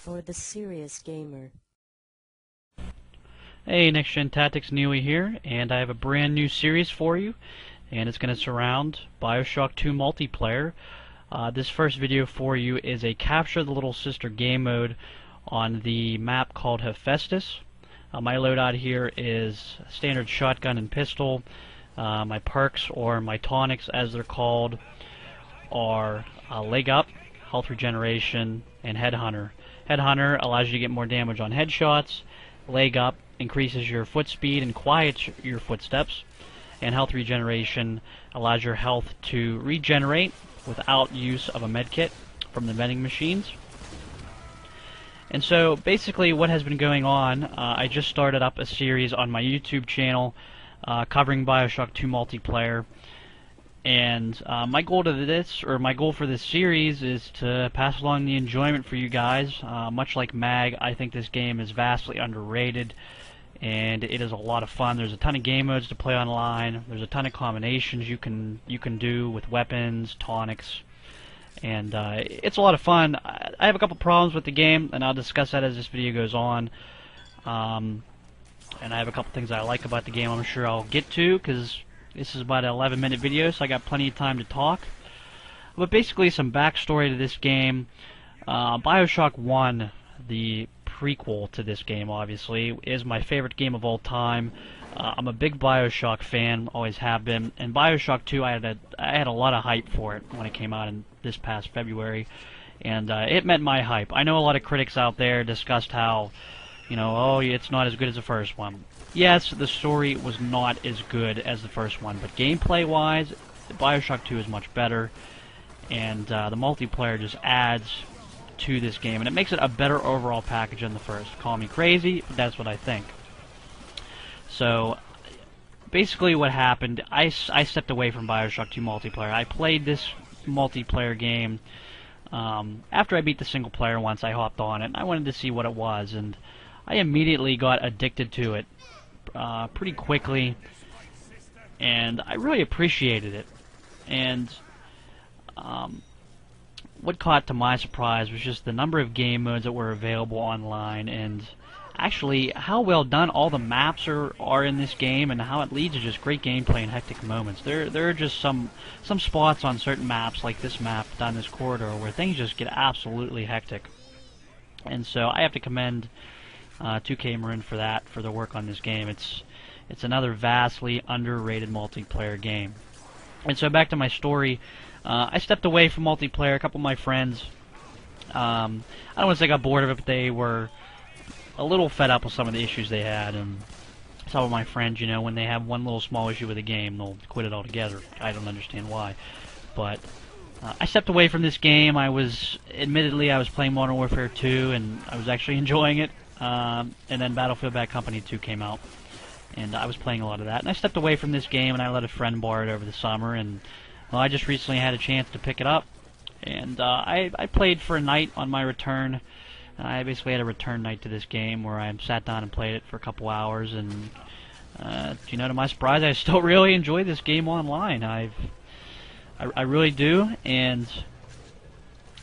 for the serious gamer. Hey, Next Gen Tactics Neely here, and I have a brand new series for you, and it's going to surround BioShock 2 multiplayer. This first video for you is a Capture the Little Sister game mode on the map called Hephaestus. My loadout here is standard shotgun and pistol. My perks, or my tonics as they're called, are Leg Up, Health Regeneration, and Headhunter. Headhunter allows you to get more damage on headshots. Leg Up increases your foot speed and quiets your footsteps. And Health Regeneration allows your health to regenerate without use of a medkit from the vending machines. And so basically what has been going on, I just started up a series on my YouTube channel covering BioShock 2 multiplayer. And my goal for this series is to pass along the enjoyment for you guys. Much like Mag, I think this game is vastly underrated, and it is a lot of fun. There's a ton of game modes to play online. There's a ton of combinations you can do with weapons, tonics, and it's a lot of fun. I have a couple problems with the game, and I'll discuss that as this video goes on. And I have a couple things I like about the game I'm sure I'll get to, because this is about an 11-minute video, so I got plenty of time to talk. But basically, some backstory to this game. BioShock 1, the prequel to this game, obviously, is my favorite game of all time. I'm a big BioShock fan, always have been. And BioShock 2, I had a lot of hype for it when it came out in this past February, and it met my hype. I know a lot of critics out there discussed how, oh, it's not as good as the first one. Yes, the story was not as good as the first one, but gameplay-wise, BioShock 2 is much better, and the multiplayer just adds to this game, and it makes it a better overall package than the first. Call me crazy, but that's what I think. So, basically what happened, I stepped away from BioShock 2 multiplayer. I played this multiplayer game after I beat the single player once. I hopped on it, and I wanted to see what it was, and I immediately got addicted to it pretty quickly, and I really appreciated it. And what caught to my surprise was just the number of game modes that were available online, and actually how well done all the maps are in this game, and how it leads to just great gameplay and hectic moments. There are just some spots on certain maps, like this map down this corridor, where things just get absolutely hectic. And so I have to commend 2K Marin for their work on this game. It's another vastly underrated multiplayer game. And so back to my story, I stepped away from multiplayer. A couple of my friends, I don't want to say I got bored of it, but they were a little fed up with some of the issues they had. And some of my friends, when they have one little small issue with a game, they'll quit it altogether. I don't understand why. But I stepped away from this game. Admittedly, I was playing Modern Warfare 2, and I was actually enjoying it. And then Battlefield Bad Company 2 came out, and I was playing a lot of that. And I stepped away from this game, and I let a friend borrow it over the summer, and well, I just recently had a chance to pick it up, and I played for a night on my return. I basically had a return night to this game where I sat down and played it for a couple hours, and to my surprise, I still really enjoy this game online. I really do, and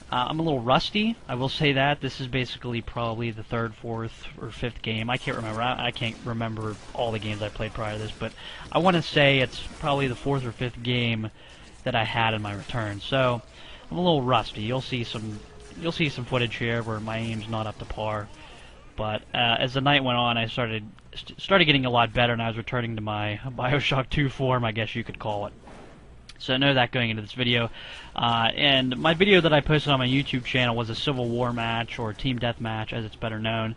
I'm a little rusty, I will say that. This is basically probably the third, fourth, or fifth game. I can't remember. I can't remember all the games I played prior to this, but I want to say it's probably the fourth or fifth game that I had in my return. So I'm a little rusty. You'll see some footage here where my aim's not up to par. But as the night went on, I started getting a lot better, and I was returning to my BioShock 2 form, I guess you could call it. So know that going into this video. And my video that I posted on my YouTube channel was a Civil War match, or Team Deathmatch as it's better known.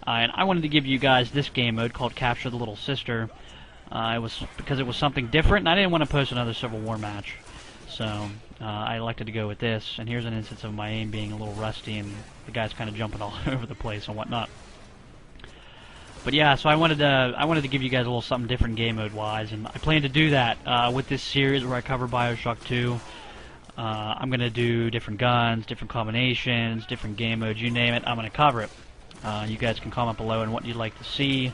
And I wanted to give you guys this game mode called Capture the Little Sister. Because it was something different, and I didn't want to post another Civil War match. So I elected to go with this. And here's an instance of my aim being a little rusty, and the guy's kind of jumping all over the place and whatnot. But yeah, so I wanted to give you guys a little something different game mode wise, and I plan to do that with this series where I cover BioShock 2. I'm gonna do different guns, different combinations, different game modes, you name it. I'm gonna cover it. You guys can comment below on what you'd like to see,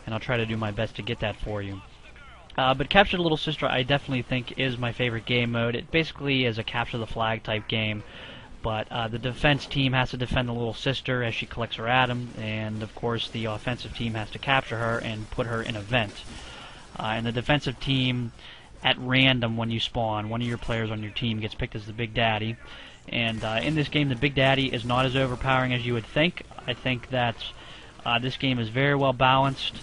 and I'll try to do my best to get that for you. But Capture the Little Sister, I definitely think is my favorite game mode. It basically is a capture the flag type game, But the defense team has to defend the little sister as she collects her atom, and of course the offensive team has to capture her and put her in a vent. And the defensive team, at random when you spawn, one of your players on your team gets picked as the Big Daddy. And in this game, the Big Daddy is not as overpowering as you would think. I think that this game is very well balanced,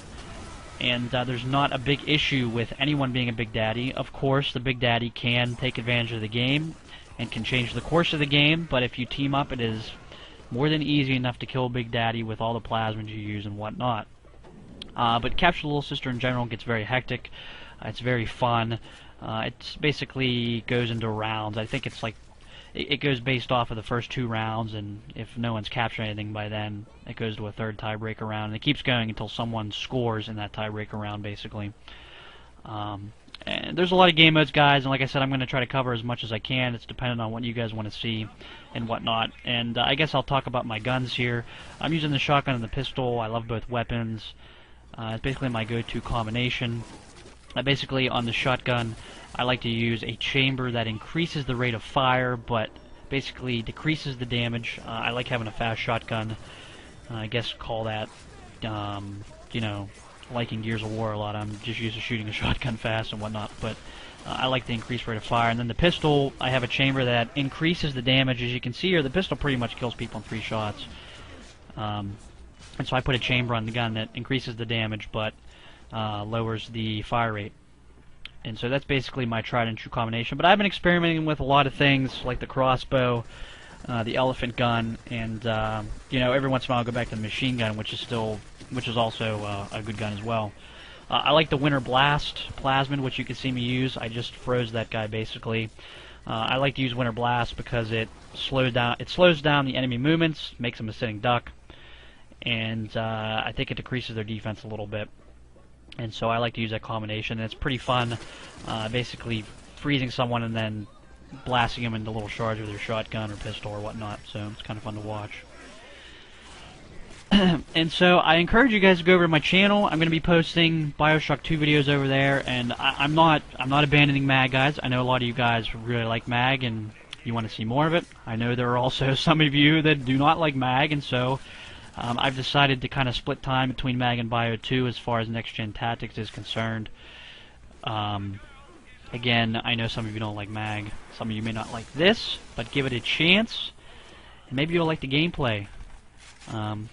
and there's not a big issue with anyone being a Big Daddy. Of course, the Big Daddy can take advantage of the game and can change the course of the game, but if you team up, it is more than easy enough to kill Big Daddy with all the plasmids you use and whatnot. But Capture the Little Sister in general gets very hectic. It's very fun. It basically goes into rounds. I think it's like it goes based off of the first 2 rounds, and if no one's captured anything by then, it goes to a third tiebreaker round, and it keeps going until someone scores in that tiebreaker round, basically. And there's a lot of game modes, guys, and like I said, I'm going to try to cover as much as I can. It's dependent on what you guys want to see and whatnot. And I guess I'll talk about my guns here. I'm using the shotgun and the pistol. I love both weapons. It's basically my go-to combination. Basically, on the shotgun, I like to use a chamber that increases the rate of fire, but basically decreases the damage. I like having a fast shotgun. I guess call that, you know, liking Gears of War a lot. I'm just used to shooting a shotgun fast and whatnot, but I like the increased rate of fire. And then the pistol, I have a chamber that increases the damage. As you can see here, the pistol pretty much kills people in 3 shots. And so I put a chamber on the gun that increases the damage, but lowers the fire rate. And so that's basically my tried and true combination. But I've been experimenting with a lot of things, like the crossbow, the elephant gun, and you know, every once in a while I'll go back to the machine gun, which is also a good gun as well. I like the Winter Blast plasmid, which you can see me use. I just froze that guy basically. I like to use Winter Blast because it slows down the enemy movements, makes them a sitting duck, and I think it decreases their defense a little bit. And so I like to use that combination. And it's pretty fun, basically freezing someone and then blasting them into little shards with your shotgun or pistol or whatnot. So it's kind of fun to watch. And so I encourage you guys to go over to my channel. I'm going to be posting BioShock 2 videos over there, and I'm not abandoning MAG, guys. I know a lot of you guys really like MAG and you want to see more of it. I know there are also some of you that do not like MAG, and so I've decided to kind of split time between MAG and Bio 2 as far as next-gen tactics is concerned. Again, I know some of you don't like MAG. Some of you may not like this, but give it a chance, and maybe you'll like the gameplay.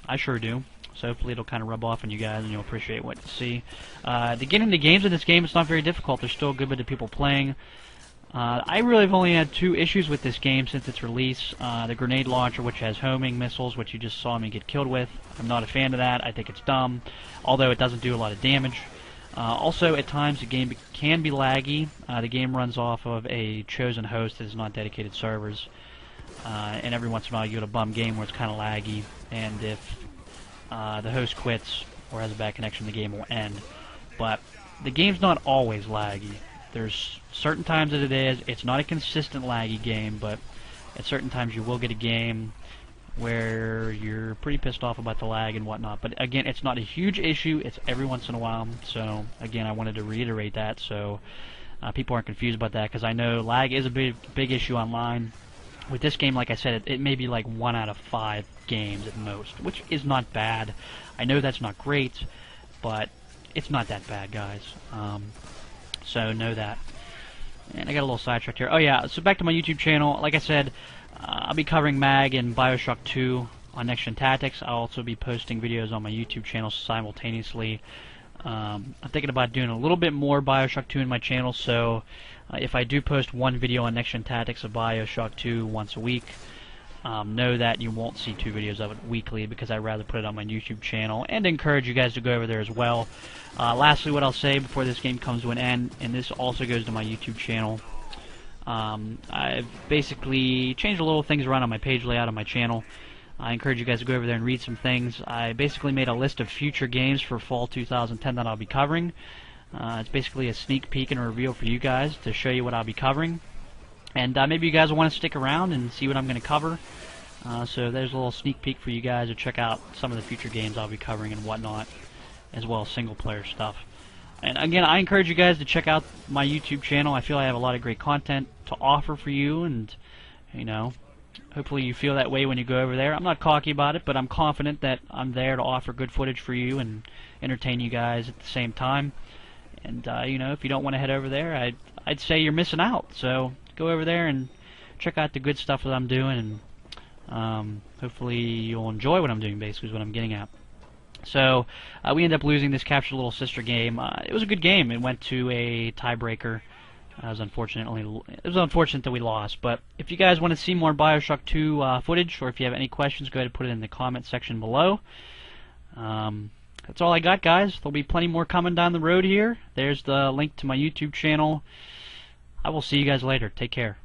I sure do. So hopefully it'll kind of rub off on you guys and you'll appreciate what you see. To get into games in this game, it's not very difficult. There's still a good bit of people playing. I really have only had 2 issues with this game since its release. The grenade launcher, which has homing missiles, which you just saw me get killed with. I'm not a fan of that. I think it's dumb, although it doesn't do a lot of damage. Also, at times the game can be laggy. The game runs off of a chosen host that is not dedicated servers. And every once in a while you get a bum game where it's kind of laggy, and if the host quits or has a bad connection, the game will end. But the game's not always laggy. There's certain times that it is. It's not a consistent laggy game, but at certain times you will get a game where you're pretty pissed off about the lag and whatnot. But again, it's not a huge issue. It's every once in a while. So again, I wanted to reiterate that so people aren't confused about that, because I know lag is a big issue online. With this game, like I said, it may be like 1 out of 5 games at most, which is not bad. I know that's not great, but it's not that bad, guys. So know that. And I got a little sidetracked here. Oh yeah, so back to my YouTube channel. Like I said, I'll be covering MAG and BioShock 2 on Next Gen Tactics. I'll also be posting videos on my YouTube channel simultaneously. I'm thinking about doing a little bit more BioShock 2 in my channel, so if I do post one video on Next Gen Tactics of BioShock 2 once a week, know that you won't see 2 videos of it weekly, because I'd rather put it on my YouTube channel, and encourage you guys to go over there as well. Lastly, what I'll say before this game comes to an end, and this also goes to my YouTube channel, I've basically changed a little things around on my page layout on my channel. I encourage you guys to go over there and read some things. I basically made a list of future games for fall 2010 that I'll be covering. It's basically a sneak peek and a reveal for you guys to show you what I'll be covering. And maybe you guys will want to stick around and see what I'm going to cover. So there's a little sneak peek for you guys to check out some of the future games I'll be covering and whatnot, as well as single player stuff. And again, I encourage you guys to check out my YouTube channel. I feel I have a lot of great content to offer for you, and you know, hopefully you feel that way when you go over there. I'm not cocky about it, but I'm confident that I'm there to offer good footage for you and entertain you guys at the same time. And you know, if you don't want to head over there, I'd say you're missing out. So go over there and check out the good stuff that I'm doing, and hopefully you'll enjoy what I'm doing. Basically, is what I'm getting at. So we ended up losing this Capture Little Sister game. It was a good game. It went to a tiebreaker. It was unfortunate that we lost. But if you guys want to see more BioShock 2 footage, or if you have any questions, go ahead and put it in the comment section below. That's all I got, guys. There'll be plenty more coming down the road here. There's the link to my YouTube channel. I will see you guys later. Take care.